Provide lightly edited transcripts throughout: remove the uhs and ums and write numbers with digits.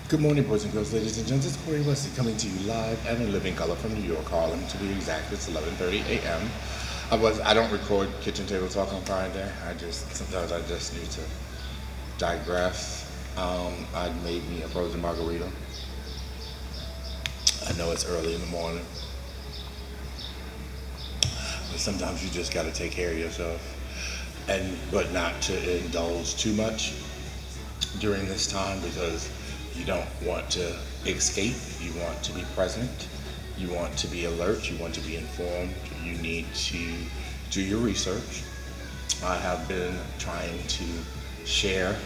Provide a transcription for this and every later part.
Good morning, boys and girls, ladies and gents. It's Corey Wesley coming to you live and in living color from New York, Harlem. To be exact, it's 11:30 a.m. I don't record kitchen table talk on Friday. Sometimes I just need to digress. I made me a frozen margarita. I know it's early in the morning, but sometimes you just got to take care of yourself, and but not to indulge too much during this time because you don't want to escape. You want to be present. You want to be alert. You want to be informed. You need to do your research. I have been trying to share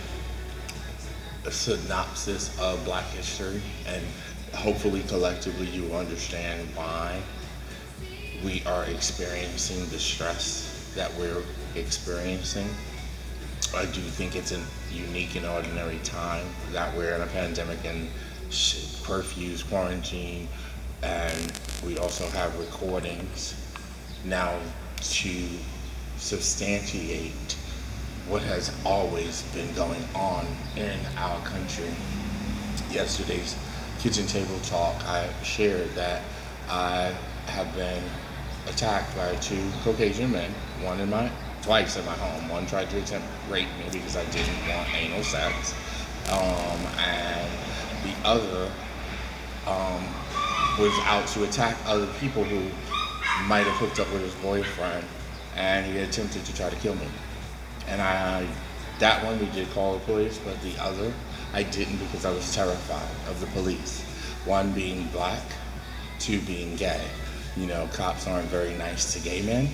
a synopsis of Black history, and hopefully collectively you will understand why we are experiencing the stress that we're experiencing. I do think it's a unique and ordinary time that we're in a pandemic and curfews, quarantine, and we also have recordings now to substantiate what has always been going on in our country. Yesterday's kitchen table talk, I shared that I have been attacked by two Caucasian men, twice in my home. One tried to attempt rape me because I didn't want anal sex, and the other um, was out to attack other people who might have hooked up with his boyfriend, and he attempted to try to kill me. And that one we did call the police, but the other I didn't because I was terrified of the police. One being black, two being gay. You know, cops aren't very nice to gay men,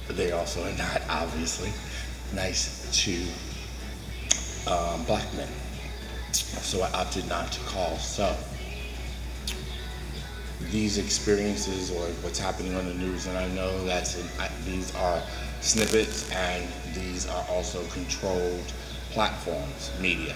but they also are not obviously nice to black men. So I opted not to call. So these experiences or what's happening on the news, and I know these are snippets and these are also controlled platforms, media.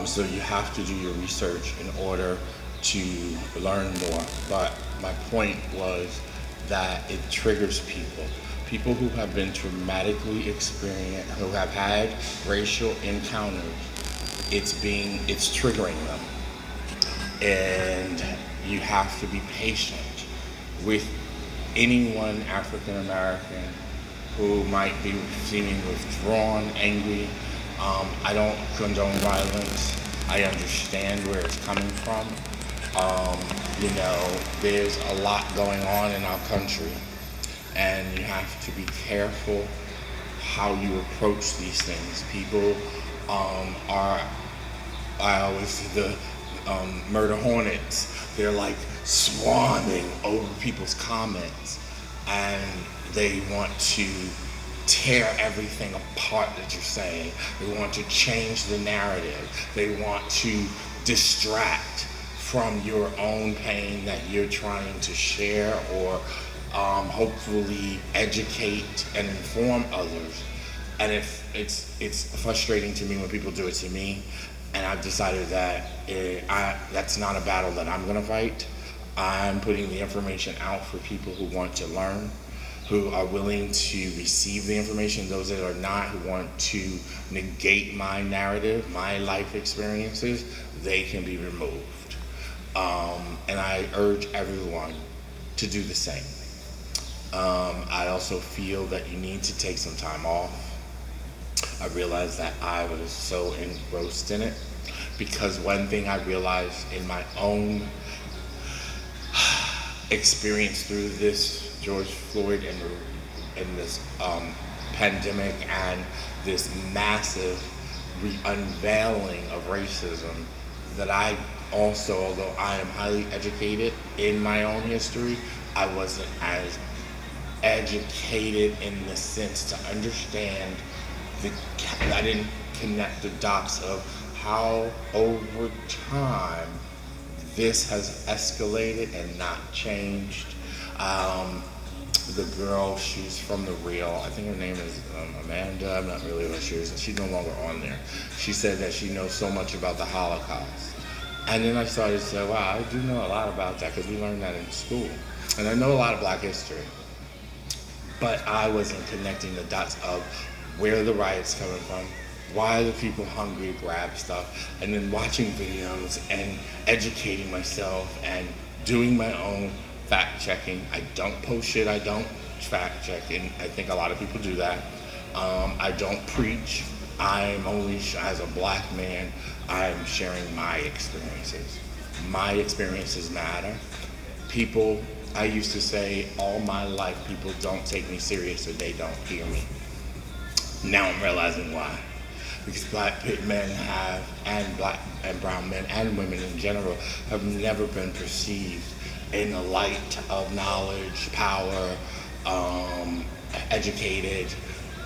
So you have to do your research in order to learn more. But my point was that it triggers people who have been traumatically experienced, who have had racial encounters. It's triggering them, and you have to be patient with anyone African American who might be seeming withdrawn, angry. I don't condone violence. I understand where it's coming from. There's a lot going on in our country, and you have to be careful how you approach these things. People I always see the murder hornets. They're like swarming over people's comments, and they want to tear everything apart that you're saying. They want to change the narrative. They want to distract from your own pain that you're trying to share or hopefully educate and inform others. And if it's frustrating to me when people do it to me, and I've decided that that's not a battle that I'm going to fight. I'm putting the information out for people who want to learn, who are willing to receive the information. Those that are not, who want to negate my narrative, my life experiences, they can be removed. And I urge everyone to do the same. I also feel that you need to take some time off. I realized that I was so engrossed in it because one thing I realized in my own experience through this George Floyd and this pandemic and this massive unveiling of racism, that I also, although I am highly educated in my own history, I wasn't as educated in the sense to understand I didn't connect the dots of how over time this has escalated and not changed. The girl, she's from The Real. I think her name is Amanda. I'm not really sure. She's no longer on there. She said that she knows so much about the Holocaust. And then I started to say, wow, I do know a lot about that because we learned that in school. And I know a lot of Black history. But I wasn't connecting the dots of where the riots coming from, Why are the people hungry to grab stuff? And then watching videos and educating myself and doing my own fact checking. I don't post shit, I don't fact check, and I think a lot of people do that. I don't preach. I'm only, as a black man, I'm sharing my experiences. My experiences matter. People, I used to say all my life, people don't take me serious or they don't hear me. Now I'm realizing why. Because black men have, and black and brown men and women in general, have never been perceived in the light of knowledge, power, educated,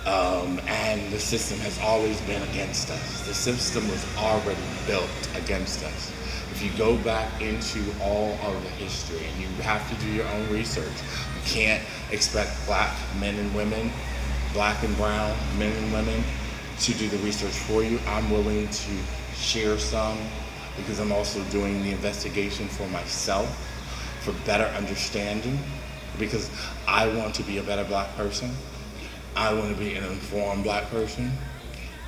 and the system has always been against us. The system was already built against us. If you go back into all of the history, and you have to do your own research, you can't expect black men and women, black and brown men and women to do the research for you. I'm willing to share some because I'm also doing the investigation for myself, for better understanding, because I want to be a better black person. I want to be an informed black person.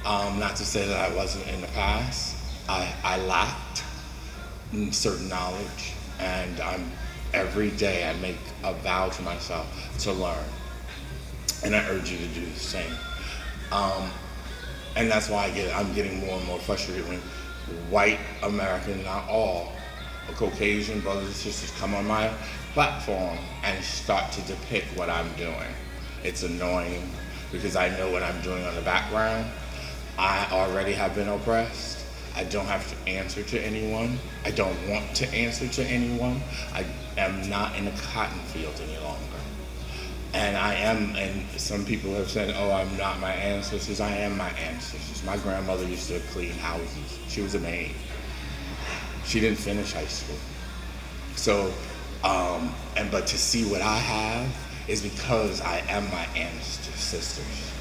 Not to say that I wasn't in the past. I lacked certain knowledge, and every day I make a vow to myself to learn, and I urge you to do the same. And that's why I'm getting more and more frustrated when white Americans, not all, but Caucasian brothers and sisters come on my platform and start to depict what I'm doing. It's annoying because I know what I'm doing on the background. I already have been oppressed. I don't have to answer to anyone. I don't want to answer to anyone. I am not in a cotton field any longer. And I am, and some people have said, oh, I'm not my ancestors. I am my ancestors. My grandmother used to clean houses. She was a maid. She didn't finish high school. So, but to see what I have is because I am my ancestors.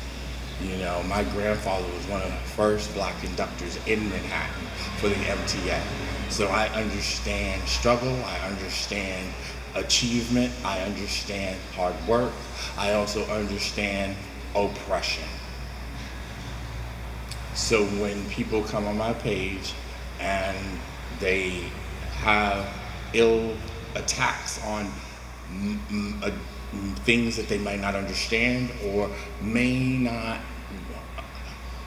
You know, my grandfather was one of the first black conductors in Manhattan for the MTA. So I understand struggle, I understand achievement, I understand hard work, I also understand oppression. So when people come on my page and they have ill attacks on things that they might not understand or may not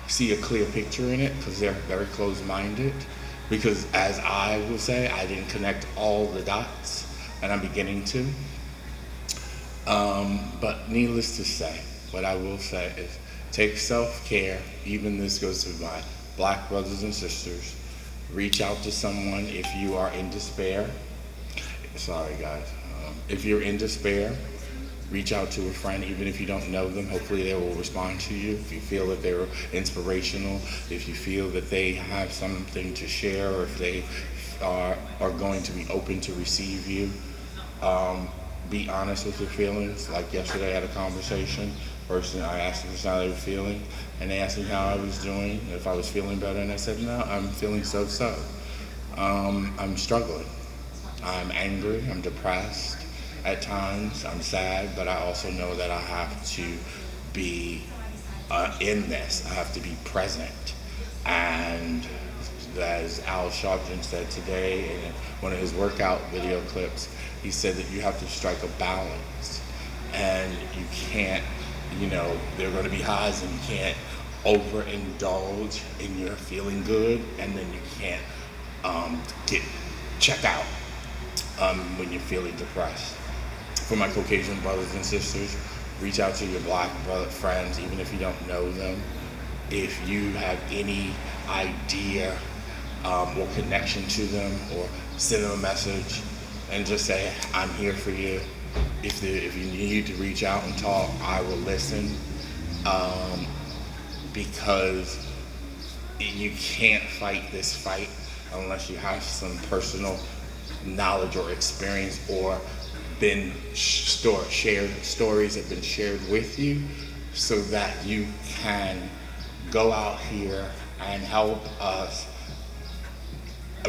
see a clear picture in it because they're very closed-minded, because as I will say, I didn't connect all the dots, and I'm beginning to. But needless to say, what I will say is take self-care. Even this goes to my black brothers and sisters. Reach out to someone if you are in despair. Sorry guys. If you're in despair, reach out to a friend, even if you don't know them. Hopefully they will respond to you. If you feel that they're inspirational, if you feel that they have something to share, or if they are going to be open to receive you, be honest with your feelings. Like yesterday I had a conversation. Person, I asked them how they were feeling, and they asked me how I was doing, if I was feeling better, and I said, no, I'm feeling so-so. I'm struggling. I'm angry, I'm depressed. At times, I'm sad, but I also know that I have to be in this. I have to be present. And as Al Sharpton said today in one of his workout video clips, he said that you have to strike a balance. And you can't, there are going to be highs, and you can't overindulge in your feeling good, and then you can't check out when you're feeling depressed. For my Caucasian brothers and sisters, reach out to your black brother friends, even if you don't know them. If you have any idea or connection to them, or send them a message and just say, I'm here for you. If you need to reach out and talk, I will listen, because you can't fight this fight unless you have some personal knowledge or experience, or stories have been shared with you, so that you can go out here and help us,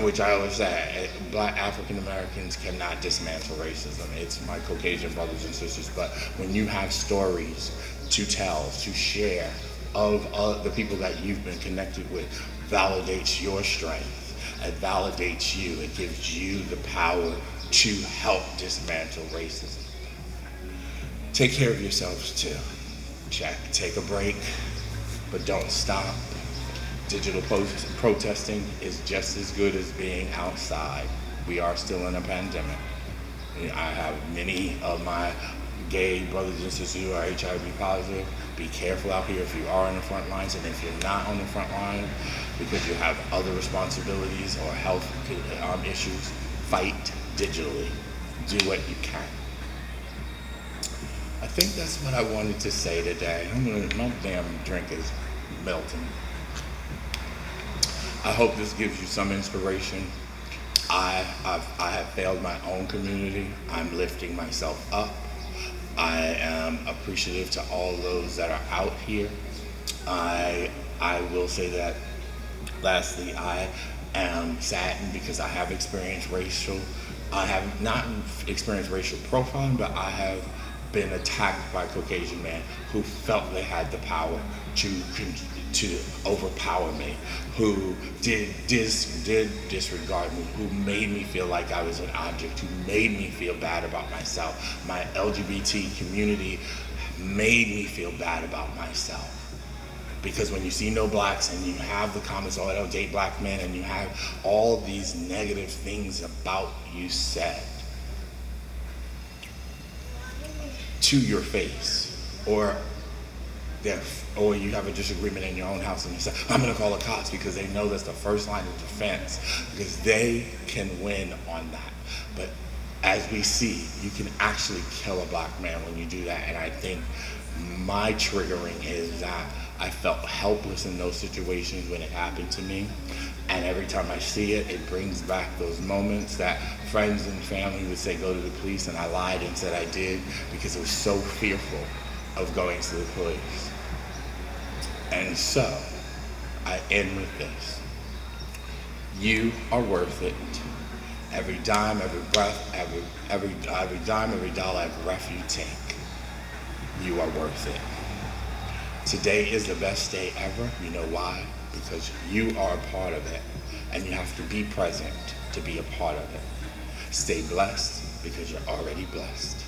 which I always say, black African Americans cannot dismantle racism. It's my Caucasian brothers and sisters, but when you have stories to tell, to share, of the people that you've been connected with validates your strength. It validates you. It gives you the power to help dismantle racism. Take care of yourselves too. Check. Take a break, but don't stop. Digital protesting is just as good as being outside. We are still in a pandemic. I have many of my gay brothers and sisters who are HIV positive. Be careful out here if you are on the front lines, and if you're not on the front line because you have other responsibilities or health issues, fight digitally. Do what you can. I think that's what I wanted to say today. My damn drink is melting. I hope this gives you some inspiration. I have failed my own community. I'm lifting myself up. I am appreciative to all those that are out here. I will say that lastly, I am saddened because I have experienced I have not experienced racial profiling, but I have been attacked by Caucasian men who felt they had the power to overpower me, who did disregard me, who made me feel like I was an object, who made me feel bad about myself. My LGBT community made me feel bad about myself. Because when you see no blacks and you have the comments, oh, I don't date black men, and you have all these negative things about you said to your face, or you have a disagreement in your own house and you say, I'm gonna call the cops, because they know that's the first line of defense, because they can win on that. But as we see, you can actually kill a black man when you do that. And I think my triggering is that I felt helpless in those situations when it happened to me. And every time I see it, it brings back those moments that friends and family would say, go to the police, and I lied and said I did because I was so fearful of going to the police. And so, I end with this. You are worth it. Every dime, every breath, every dime, every dollar, every breath you take, you are worth it. Today is the best day ever. You know why? Because you are a part of it, and you have to be present to be a part of it. Stay blessed, because you're already blessed.